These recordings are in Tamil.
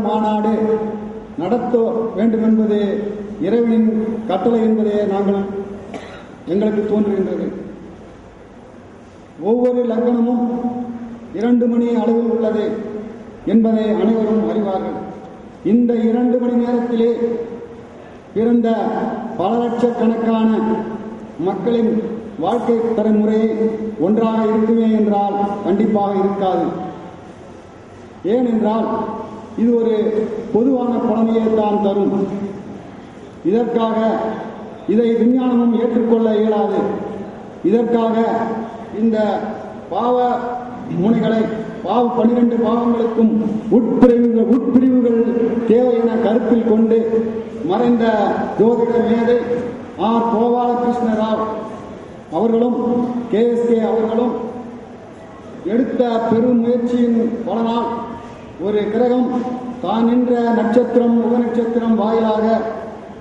மாநாடு நடத்த வேண்டும் என்பது இறைவனின் கட்டளை என்பதே எங்களுக்கு தோன்றுகின்றது. ஒவ்வொரு லக்னமும் 2 மணி அளவில் உள்ளது என்பதை அனைவரும் அறிவார்கள். இந்த 2 மணி நேரத்திலே பிறந்த பல லட்சக்கணக்கான மக்களின் வாழ்க்கை தரமுறை ஒன்றாக இருக்குமே என்றால் கண்டிப்பாக இருக்காது. ஏனென்றால் இது ஒரு பொதுவான பலனையே தான் தரும். இதற்காக இதை விஞ்ஞானமும் ஏற்றுக்கொள்ள இயலாது. இதற்காக இந்த பாவ முனைகளை 12 பாவங்களுக்கும் உட்பிரிவுகள் தேவை என கருத்தில் கொண்டு மறைந்த ஜோதிட மேதை ஆர் கோபாலகிருஷ்ண ராவ் அவர்களும் KSK அவர்களும் எடுத்த பெரும் முயற்சியின் பலனால் ஒரு கிரகம் தான் நின்ற நட்சத்திரம் உபநட்சத்திரம் வாயிலாக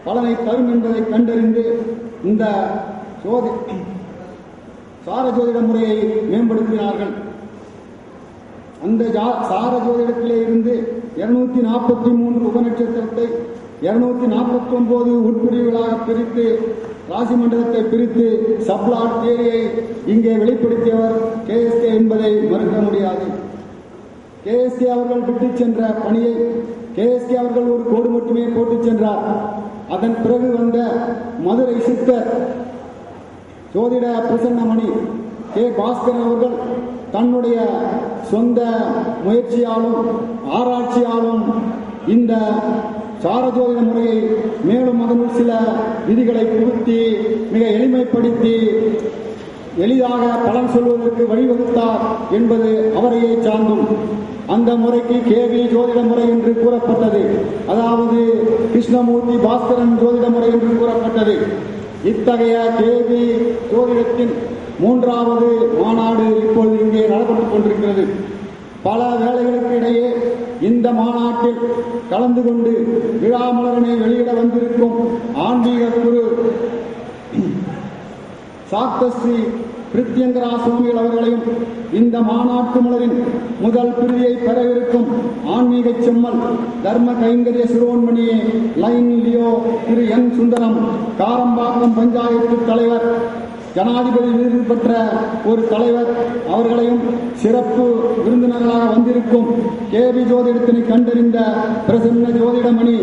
பலனை தரும் என்பதை கண்டறிந்து இந்த சார ஜோதிட முறையை மேம்படுத்தினார்கள். அந்த சார ஜோதிடத்திலே இருந்து 243 உபநட்சத்திரத்தை 249 உட்பிரிவுகளாக பிரித்து ராசி மண்டலத்தை பிரித்து சப்ளாட் தியரியை இங்கே வெளிப்படுத்தியவர் KSK என்பதை மறுக்க முடியாது. KSK அவர்கள் விட்டு சென்ற பணியை KSK அவர்கள் ஒரு கோடு மட்டுமே போட்டு சென்றார். அதன் பிறகு வந்த மதுரை சித்தர் ஜோதிட பிரசன்னமணி பாஸ்கரன் அவர்கள் தன்னுடைய சொந்த முயற்சியாலும் ஆராய்ச்சியாலும் இந்த சாரஜோதிட முறையை மேலும் அதனுள் சில விதிகளை புகுத்தி மிக எளிமைப்படுத்தி எளிதாக பலன் சொல்வதற்கு வழிவகுத்தார் என்பது அவரையே சார்ந்தும். அந்த முறைக்கு KB ஜோதிட முறை என்று கூறப்பட்டது. அதாவது கிருஷ்ணமூர்த்தி பாஸ்கரன் ஜோதிட முறை என்று கூறப்பட்டது. இத்தகைய KB ஜோதிடத்தின் 3வது மாநாடு இப்பொழுது இங்கே நடைபெற்றுக் கொண்டிருக்கிறது. பல வேளைகளுக்கு இடையே இந்த மாநாட்டில் கலந்து கொண்டு விழாமலரனை வெளியிட வந்திருக்கும் ஆன்மீக குரு சாக்தஸ்ரீ பிரித்யங்கரா சுவாமிகள் அவர்களையும் இந்த மாநாட்டு மலரின் முதல் பிரிவை பெறவிருக்கும் ஆன்மீக செம்மல் தர்ம கைங்கரிய சிரோன்மணி லைன் லியோ திரு N சுந்தரம் காரம்பாக்கம் பஞ்சாயத்து தலைவர் ஜனாதிபதி விருது பெற்ற ஒரு தலைவர் அவர்களையும் சிறப்பு விருந்தினர்களாக வந்திருக்கும் KB ஜோதிடத்தினை கண்டறிந்த பிரசன்ன ஜோதிடமணி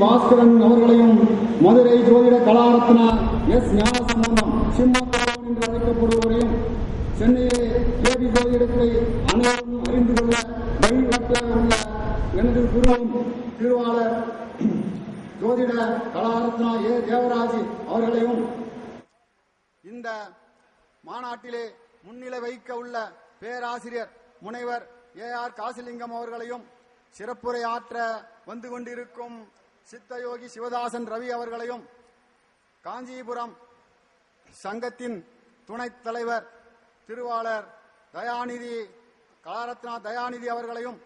பாஸ்கரன் அவர்களையும் மதுரை ஜோதிட கலாரத்னா S ஞானசம்பந்தம் சிம்மக்கோவன் என்று அழைக்கப்படுவதையும் சென்னையிலே KB ஜோதிடத்தை அனைவரும் அறிந்து கொள்ள வழிகாட்ட உள்ள எனது குருவும் திருவாளர் ஜோதிட கலாரத்னா தேவராஜ் அவர்களையும் இந்த மாநாட்டிலே முன்னிலை வைக்க உள்ள பேராசிரியர் முனைவர் AR காசிலிங்கம் அவர்களையும் சிறப்புரை ஆற்ற வந்து கொண்டிருக்கும் சித்தயோகி சிவதாசன் ரவி அவர்களையும் காஞ்சிபுரம் சங்கத்தின் துணைத் தலைவர் திருவாளர் தயாநிதி கலாரத்னா தயாநிதி அவர்களையும்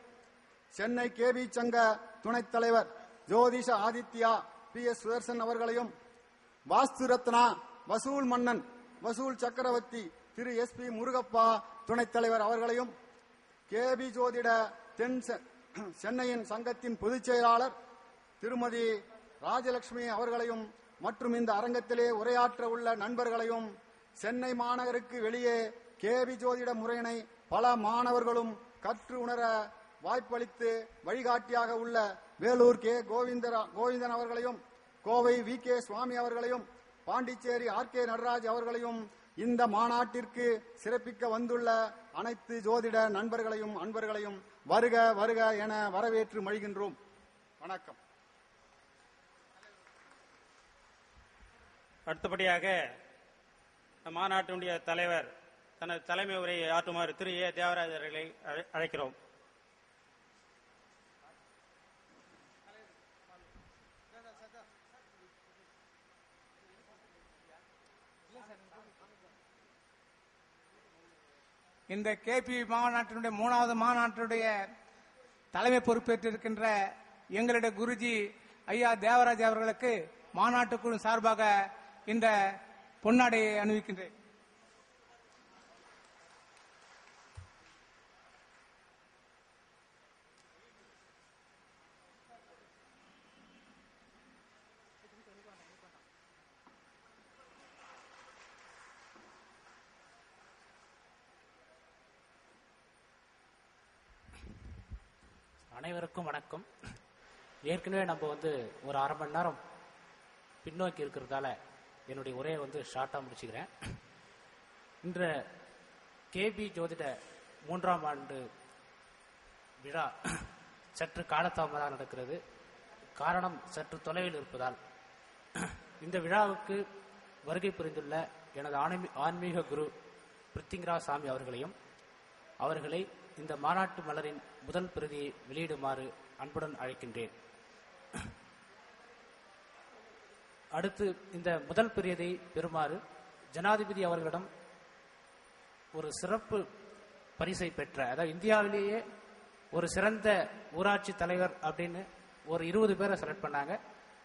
சென்னை KB சங்க துணைத் தலைவர் ஜோதிஷ ஆதித்யா PS சுதர்சன் அவர்களையும் வாஸ்து ரத்னா வசூல் மன்னன் வசூல் சக்கரவர்த்தி திரு SP முருகப்பா துணைத் தலைவர் அவர்களையும் KB ஜோதிட தென் சென்னையின் சங்கத்தின் பொதுச் செயலாளர் திருமதி ராஜலட்சுமி அவர்களையும் மற்றும் இந்த அரங்கத்திலே உரையாற்ற உள்ள நண்பர்களையும் சென்னை மாநகருக்கு வெளியே KB ஜோதிட முறையினை பல மாணவர்களும் கற்று உணர வாய்ப்பளித்து வழிகாட்டியாக உள்ள வேலூர் கோவிந்தன் அவர்களையும் கோவை VK சுவாமி அவர்களையும் பாண்டிச்சேரி RK நடராஜ் அவர்களையும் இந்த மாநாட்டிற்கு சிறப்பிக்க வந்துள்ள அனைத்து ஜோதிட நண்பர்களையும் அன்பர்களையும் வருக வருக என வரவேற்று மகிழ்கின்றோம். வணக்கம். அடுத்தபடியாக மாநாட்டினுடைய தலைவர் தனது தலைமை உரையை ஆற்றுமாறு திரு A தேவராஜ் அவர்களை அழைக்கிறோம். இந்த KB மாநாட்டினுடைய 3வது மாநாட்டினுடைய தலைமை பொறுப்பேற்றிருக்கின்ற எங்களுடைய குருஜி ஐயா தேவராஜ் அவர்களுக்கு மாநாட்டு குழு சார்பாக இந்த பொன்னாடையை அணிவிக்கின்றேன். அனைவருக்கும் வணக்கம். ஏற்கனவே நம்ம ஒரு அரை மணி நேரம் பின்னோக்கி இருக்கிறதால என்னுடைய உரையை ஷார்ட்டாக முடிச்சுக்கிறேன். இன்று கேபி ஜோதிட 3ஆம் ஆண்டு விழா சற்று காலதாமதாக நடக்கிறது. காரணம் சற்று தொலைவில் இருப்பதால் இந்த விழாவுக்கு வருகை புரிந்துள்ள எனது ஆன்மீக குரு பிருத்திங்கரா சாமி அவர்களையும் அவர்களை இந்த மாநாட்டு மலரின் முதல் பிரதியை வெளியிடுமாறு அன்புடன் அழைக்கின்றேன். அடுத்து இந்த முதல் பிரதியை பெறுமாறு ஜனாதிபதி அவர்களிடம் ஒரு சிறப்பு பரிசை பெற்ற, அதாவது இந்தியாவிலேயே ஒரு சிறந்த ஊராட்சி தலைவர் அப்படின்னு ஒரு 20 பேரை செலக்ட் பண்ணாங்க.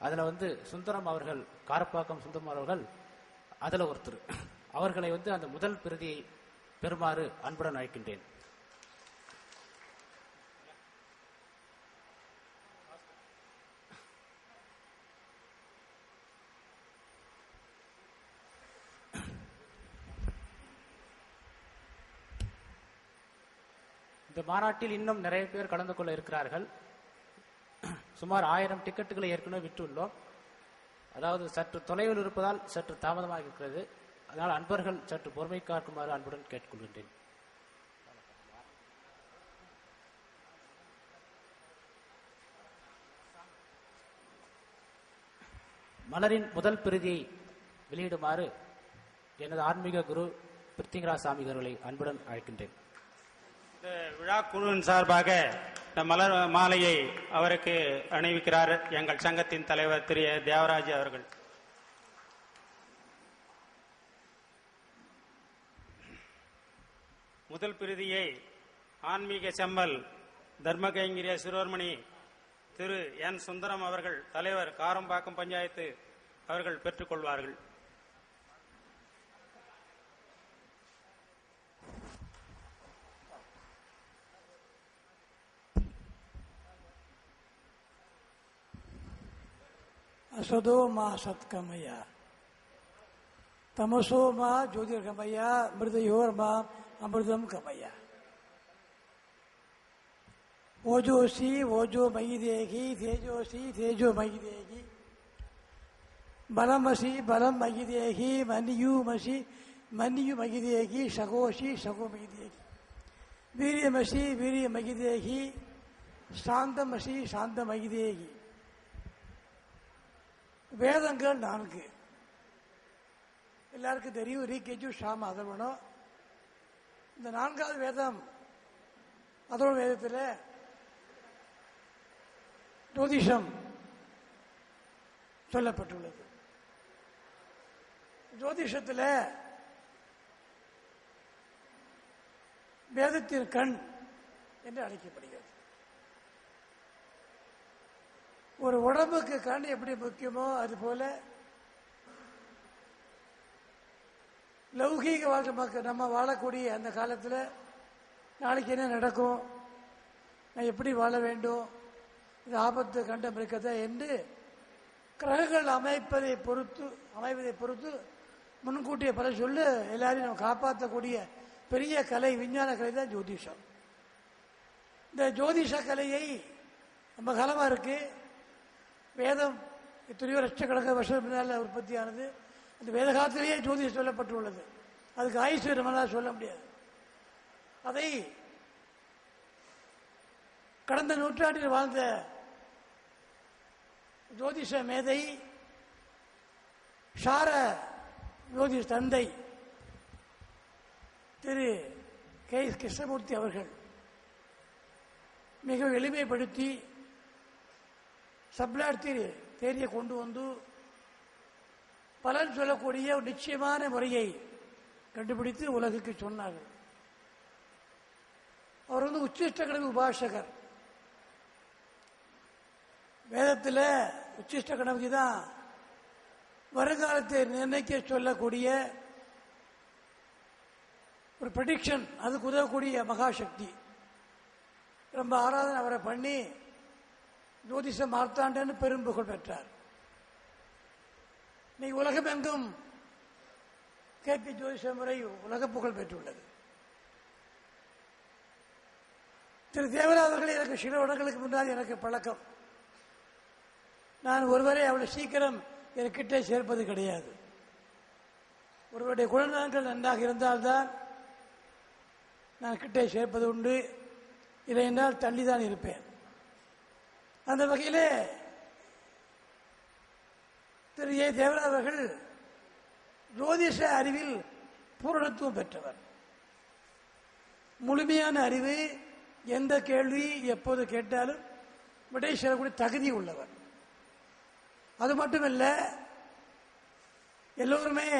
அதுல சுந்தரம் அவர்கள், காரப்பாக்கம் சுந்தரம் அவர்கள் அதுல ஒருத்தர். அவர்களை அந்த முதல் பிரதியை பெறுமாறு அன்புடன் அழைக்கின்றேன். இந்த மாநாட்டில் இன்னும் நிறைய பேர் கலந்து கொள்ள இருக்கிறார்கள். சுமார் 1000 டிக்கெட்டுகளை ஏற்கனவே விட்டுள்ளோம். அதாவது சற்று தொலைவில் இருப்பதால் சற்று தாமதமாக இருக்கிறது. அதனால் அன்பர்கள் சற்று பொறுமை காக்குமாறு அன்புடன் கேட்டுக்கொள்கின்றேன். மலரின் முதல் பிரதியை வெளியிடுமாறு எனது ஆன்மீக குரு பிருத்திங்கரா சாமி அவர்களை அன்புடன் அழைக்கின்றேன். இந்த விழா குழுவின் சார்பாக இந்த மலர் மாலையை அவருக்கு அணிவிக்கிறார் எங்கள் சங்கத்தின் தலைவர் திரு தேவராஜ் அவர்கள். முதல் பிரதியை ஆன்மீக செம்மல் தர்மகைங்கரிய சிரோர்மணி திரு என் சுந்தரம் அவர்கள், தலைவர் காரம்பாக்கம் பஞ்சாயத்து அவர்கள் பெற்றுக்கொள்வார்கள். असदो मा सत्कमय तमसो मा ज्योतिर्गमय मृदयोर मा अमृतम गमय ओजोसी ओजो मयि देहि तेजोसी तेजो मयि देहि बलमसी बलम मयि देहि मन्युमसी मन्यु मयि देहि सगोसी सगो मयि देहि वीर्यमसी वीर्य मयि देहि शांतमसी शांत मयि देहि. வேதங்கள் 4 எல்லாருக்கும் தெரியும். ரீகேஜு ஷாம அதர்வணம். இந்த 4வது வேதம் அதர்வண வேதத்தில் ஜோதிஷம் சொல்லப்பட்டுள்ளது. ஜோதிஷத்தில் வேதத்தின் கண் என்று அழைக்கப்படுகிறது. ஒரு உடம்புக்கு கண் எப்படி முக்கியமோ அதுபோல லௌகீக வாழ்க்கை நம்ம வாழக்கூடிய அந்த காலத்தில் நாளைக்கு என்ன நடக்கும், நான் எப்படி வாழ வேண்டும், இது ஆபத்து கண்டம் இருக்கதா என்று கிரகங்கள் அமைவதை பொறுத்து முன்கூட்டிய பல சொல்லு எல்லாரையும் நம்ம காப்பாற்றக்கூடிய பெரிய கலை, விஞ்ஞான கலை தான் ஜோதிஷம். இந்த ஜோதிஷ கலையை ரொம்ப காலமாக இருக்கு. வேதம் எத்தனையோ லட்சக்கணக்கான வருஷம் முன்னால் உற்பத்தியானது. அந்த வேத காலத்திலேயே ஜோதிஷம் சொல்லப்பட்டுள்ளது. அதுக்கு ஆயுசு நம்மளால் சொல்ல முடியாது. அதை கடந்த நூற்றாண்டில் வாழ்ந்த ஜோதிஷ மேதை ஷார ஜோதிஷ தந்தை திரு கே கிருஷ்ணமூர்த்தி அவர்கள் மிக எளிமைப்படுத்தி சப்ளாட் தேரியை கொண்டு வந்து பலன் சொல்லக்கூடிய ஒரு நிச்சயமான முறையை கண்டுபிடித்து உலகுக்கு சொன்னார்கள். அவர் உச்சிஷ்ட கணக்கு உபாசகர். வேதத்தில் உச்சிஷ்ட கணக்கு தான் வருங்காலத்தை நிர்ணயிக்க சொல்லக்கூடிய ஒரு ப்ரெடிக்ஷன், அதுக்கு உதவக்கூடிய மகாசக்தி. ரொம்ப ஆராதனை அவரை பண்ணி ஜோதிஷ மார்த்தாண்டன்னு பெரும் புகழ் பெற்றார். இன்னைக்கு உலகம் எங்கும் கேபி ஜோதிஷ முறை உலக புகழ் பெற்றுள்ளது. திரு தேவரா அவர்கள் எனக்கு சில வருடங்களுக்கு முன்னால் எனக்கு பழக்கம். நான் ஒருவரை அவ்வளவு சீக்கிரம் எனக்கிட்டே சேர்ப்பது கிடையாது. ஒருவருடைய குணநலன்கள் நன்றாக இருந்தால்தான் நான் கிட்டே சேர்ப்பது உண்டு, இல்லை என்றால் தள்ளிதான் இருப்பேன். அந்த வகையிலே திரு ஏ தேவரா அவர்கள் ஜோதிஷ அறிவில் பூரணத்துவம் பெற்றவர். முழுமையான அறிவு, எந்த கேள்வி எப்போது கேட்டாலும் விடை சொல்லக்கூடிய தகுதி உள்ளவர். அது மட்டுமல்ல, எல்லோருமே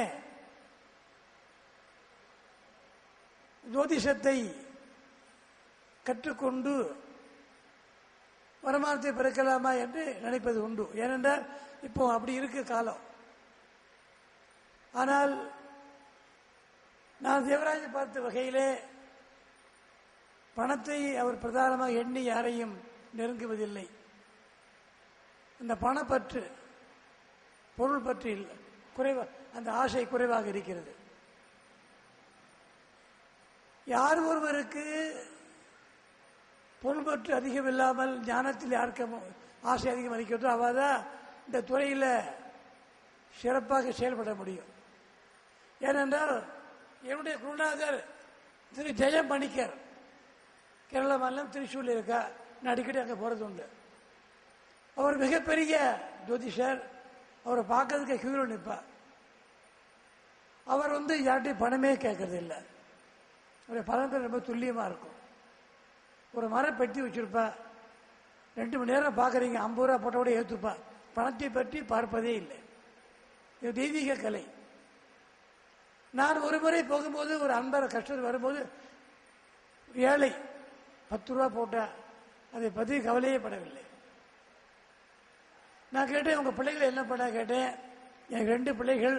ஜோதிஷத்தை கற்றுக்கொண்டு வருமானத்தை பெருக்கலாமா என்று நினைப்பது உண்டு. ஏனென்றால் இப்போ அப்படி இருக்கு காலம். ஆனால் நான் தேவராஜை பார்த்த வகையிலே பணத்தை அவர் பிரதானமாக எண்ணி யாரையும் நெருங்குவதில்லை. அந்த பணப்பற்று, பொருள் பற்றி அந்த ஆசை குறைவாக இருக்கிறது. யார் ஒருவருக்கு பொருள் பற்று அதிகம் இல்லாமல் ஞானத்தில் யாருக்கு ஆசை அதிகம் இருக்கிறதோ அவர்தான் இந்த துறையில் சிறப்பாக செயல்பட முடியும். ஏனென்றால் என்னுடைய குருநாதர் திரு ஜெயம் பணிக்கர் கேரள மாநிலம் திருச்சூரில் இருக்கா, நான் அடிக்கடி அங்கே போறது உண்டு. அவர் மிகப்பெரிய ஜோதிஷர். அவரை பார்க்கறதுக்கு கியூவில் நிற்பார். அவர் யார்ட்டையும் பணமே கேட்கறது இல்லை. அவருடைய பலன்கள் ரொம்ப துல்லியமா இருக்கும். ஒரு மரம் பெட்டி வச்சிருப்பா, 2 மணி நேரம் பார்க்குறீங்க, 50 ரூபா போட்டோட ஏற்றுப்பா. பணத்தை பற்றி பார்ப்பதே இல்லை. இது தெய்வீக கலை. நான் ஒரு முறை போகும்போது ஒரு அன்பர் கஷ்டத்தில் வரும்போது ஏழை 10 ரூபா போட்டா அதை பற்றி கவலையே படவில்லை. நான் கேட்டேன், உங்க பிள்ளைகளை என்ன பண்ண கேட்டேன். எனக்கு 2 பிள்ளைகள்,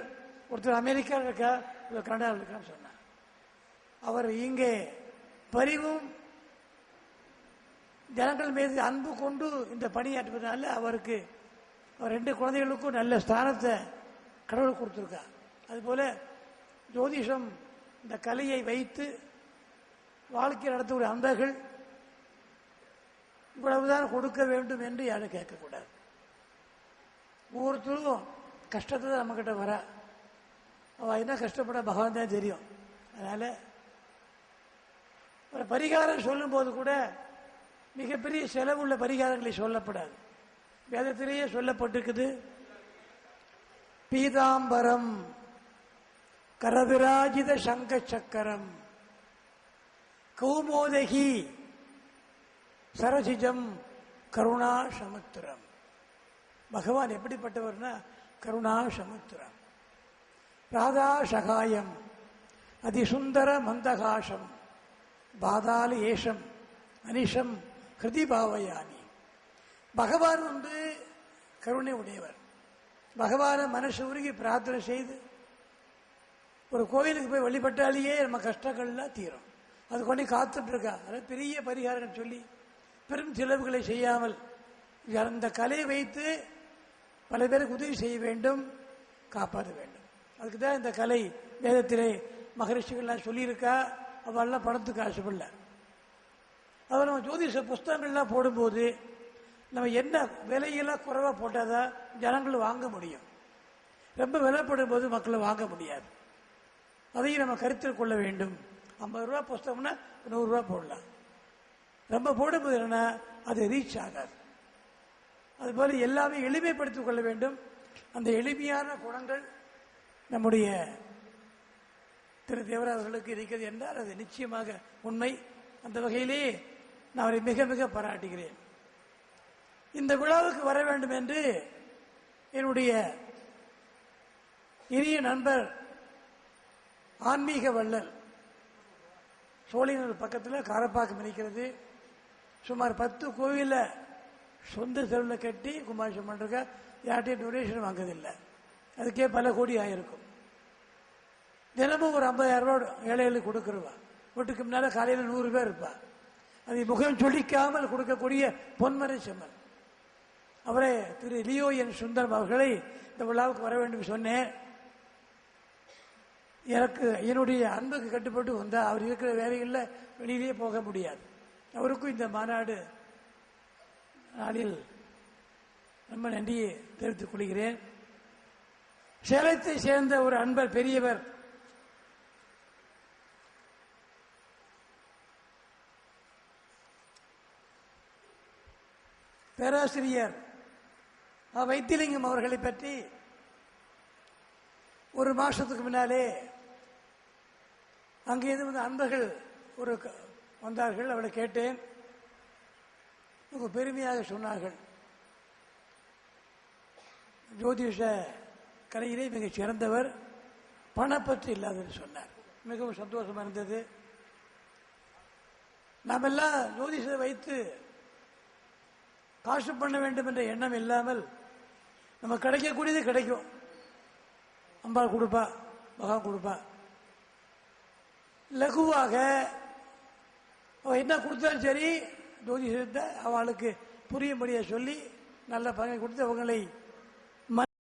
ஒருத்தர் அமெரிக்காவில் இருக்கா, ஒருத்தர் கனடாவில் இருக்கான்னு சொன்னார். அவர் இங்கே பரிவும் ஜனங்கள் மீது அன்பு கொண்டு இந்த பணியாற்றுவதனால அவருக்கு அவர் 2 குழந்தைகளுக்கும் நல்ல ஸ்தானத்தை கடவுள் கொடுத்திருக்கார். அதுபோல ஜோதிஷம் இந்த கலையை வைத்து வாழ்க்கை நடத்தக்கூடிய அன்பர்கள் இவ்வளவுதான் கொடுக்க வேண்டும் என்று யாரும் கேட்கக்கூடாது. ஒவ்வொருத்தரும் கஷ்டத்தை தான் நம்ம கிட்ட வர, அவ என்ன கஷ்டப்பட பகவான் தான் தெரியும். அதனால ஒரு பரிகாரம் சொல்லும் போது கூட மிகப்பெரிய செலவுள்ள பரிகாரங்களை சொல்லப்படாது. வேதத்திலேயே சொல்லப்பட்டிருக்குது. பீதாம்பரம் கரவிராஜித சங்க சக்கரம் கௌமோதகி சரசிஜம் கருணா சமுத்திரம். பகவான் எப்படிப்பட்டவர்னா கருணா சமுத்திரம். ராதா சகாயம் அதிசுந்தர மந்தகாசம் பாதாள ஏஷம் அனிஷம் ஹிருதி பாவயாமி. பகவான் கருணை உடையவர். பகவான மனசு உருகி பிரார்த்தனை செய்து ஒரு கோயிலுக்கு போய் வழிபட்டாலேயே நம்ம கஷ்டங்கள்லாம் தீரும். அது கொண்டு காத்துட்டு இருக்கா. அதாவது பெரிய பரிகாரம் சொல்லி பெரும் செலவுகளை செய்யாமல் அந்த கலையை வைத்து பல பேருக்கு உதவி செய்ய வேண்டும், காப்பாற்ற வேண்டும். அதுக்கு தான் இந்த கலை வேதத்திலே மகரிஷிகள்லாம் சொல்லியிருக்கா. அவெல்லாம் பணத்துக்கு ஆசைப்படல. அதை நம்ம ஜோதிஷ புஸ்தகங்கள்லாம் போடும்போது நம்ம என்ன விலையெல்லாம் குறைவாக போட்டாதான் ஜனங்கள் வாங்க முடியும். ரொம்ப விலைப்படும் போது மக்களை வாங்க முடியாது. அதையும் நம்ம கருத்தில் கொள்ள வேண்டும். 50 ரூபா புஸ்தகம்னா 100 ரூபா போடலாம். ரொம்ப போடும்போது என்னன்னா அது ரீச் ஆகாது. அதுபோல எல்லாமே எளிமைப்படுத்திக் கொள்ள வேண்டும். அந்த எளிமையான குணங்கள் நம்முடைய திரு தேவரா அவர்களுக்கு இருக்கிறது என்றால் அது நிச்சயமாக உண்மை. அந்த வகையிலே நான் அவரை மிக மிக பாராட்டுகிறேன். இந்த விழாவுக்கு வர வேண்டும் என்று என்னுடைய இனிய நண்பர் ஆன்மீக வள்ளல் சோழிங்கர் பக்கத்தில் காரப்பாக்கம் இருக்கிறது. சுமார் 10 கோவில சொந்த செலவில் கட்டி கும்பாபிஷேகம் பண்றக்க யார்ட்டையும் டொனேஷன் வாங்குறதில்லை. அதுக்கே பல கோடி ஆயிருக்கும். தினமும் ஒரு 50,000 ரூபாய் ஏழைகளுக்கு கொடுக்குறவா. வீட்டுக்கு முன்னால காலையில் 100 பேர் இருப்பா. அதை முகம் சொல்லிக்காமல் கொடுக்கக்கூடிய பொன்மரை செம்மல். அவரே திரு லியோ என் சுந்தரம் அவர்களை இந்த விழாவுக்கு வர வேண்டும் சொன்னேன். எனக்கு என்னுடைய அன்புக்கு கட்டுப்பட்டு வந்தால் அவர் இருக்கிற வேலைகளில் வெளியிலேயே போக முடியாது. அவருக்கும் இந்த மாநாடு நாளில் ரொம்ப நன்றியை தெரிவித்துக் கொள்கிறேன். சேலத்தை சேர்ந்த ஒரு அன்பர் பெரியவர் பேராசிரியர் வைத்திலிங்கம் அவர்களை பற்றி ஒரு மாசத்துக்கு முன்னாலே அங்கிருந்து வந்து அன்பர்கள் ஒரு வந்தார்கள். அவளை கேட்டேன். பெருமையாக சொன்னார்கள். ஜோதிஷ கலையிலே மிகச் சிறந்தவர், பணப்பற்று இல்லாதவர் சொன்னார். மிகவும் சந்தோஷமா இருந்தது. நாமெல்லாம் ஜோதிஷத்தை வைத்து காசு பண்ண வேண்டும் என்ற எண்ணம் இல்லாமல் நம்ம கிடைக்கக்கூடியது கிடைக்கும். அம்பாள் கொடுப்பா, மகான் கொடுப்பா. லகுவாக என்ன கொடுத்தாலும் சரி, ஜோதிஷத்தை அவளுக்கு புரியும்படியாக சொல்லி நல்ல பலனை கொடுத்து அவங்களை